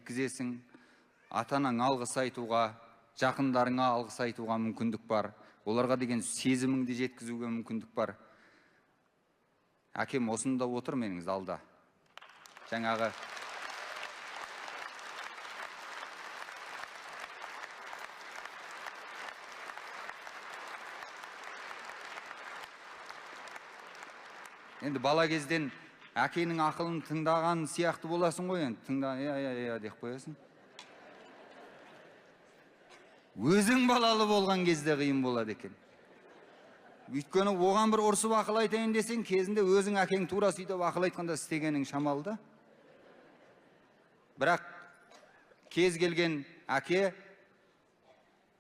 жеткізесің. Атанаң алғыс айтуға, жақындарыңа алғыс айтуға мүмкіндік бар. Оларға деген сезіміңді жеткізуге мүмкіндік бар. Әкем осында отыр менің залда. Жаңағы енді бала кезден әкенің ақылын тыңдаған сияқты боласың ғой, енді тыңда, деп қоясың. Өзің балалы болған кезде қиын болады екен. Өйткені оған бір ұрсып ақыл айтайын десең, кезінде өзің әкең тура сөйтіп ақыл айтқанда істегенің шамалы да. Бірақ кез келген әке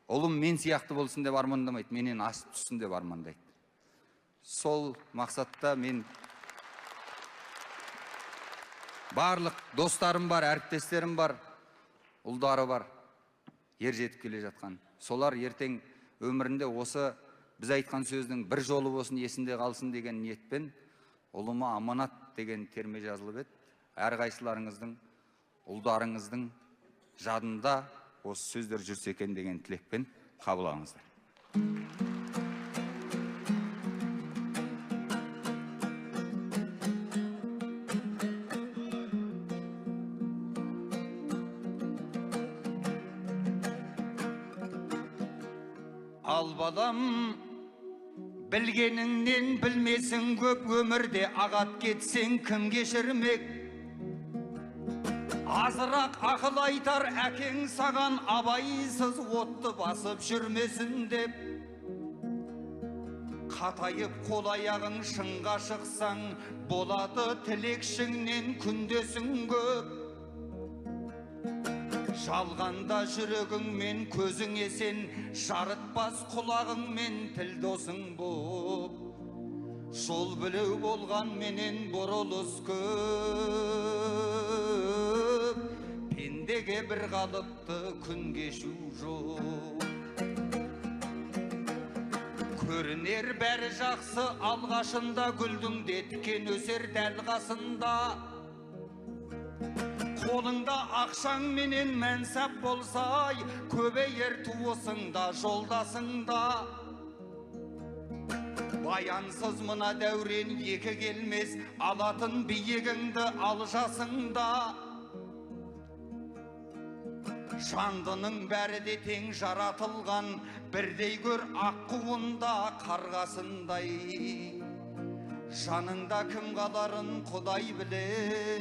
ұлым мен сияқты болсын деп армандамайды, менен асып түссін деп армандайды. Сол мақсатта мен барлық достарым бар, әріптестерім бар, ұлдары бар, ер жетіп келе жатқан. Солар ертең өмірінде осы біз айтқан сөздің бір жолы болсын есінде қалсын деген ниетпен ұлыма аманат деген терме жазылып еді. Әрқайсыларыңыздың, ұлдарыңыздың жадында осы сөздер жүрсе екен деген тілекпен қабыл алыңыздар. Ал балам, білгеніңнен білмесің көп, өмірде ағат кетсең кім кешірмек? Азырақ ақыл айтар әкең саған, абайсыз отты басып жүрмесін деп. Қатайып қол аяғың шыңға шықсаң, болады тілекшіңнен күндесің көп. Жалғанда жүрегіңмен көзің есен, жарытпас құлағыңмен тіл досың боп. Жол білеу болған менен бұрылыс көп, пендеге бір қалыпты күн кешу жоқ. Көрінер бәрі жақсы алғашында, гүлдің де тікен өсер дәл қасында. Қолыңда ақшаң менен мәнсап болсай, көбейер туысыңда, жолдасыңда. Баянсыз мына дәурен екі келмес, алатын биігіңді ал жасыңда. Жандының бәрі де тең жаратылған, бірдей көр аққуында қарғасындай. Жаныңда кім қаларын Құдай білер.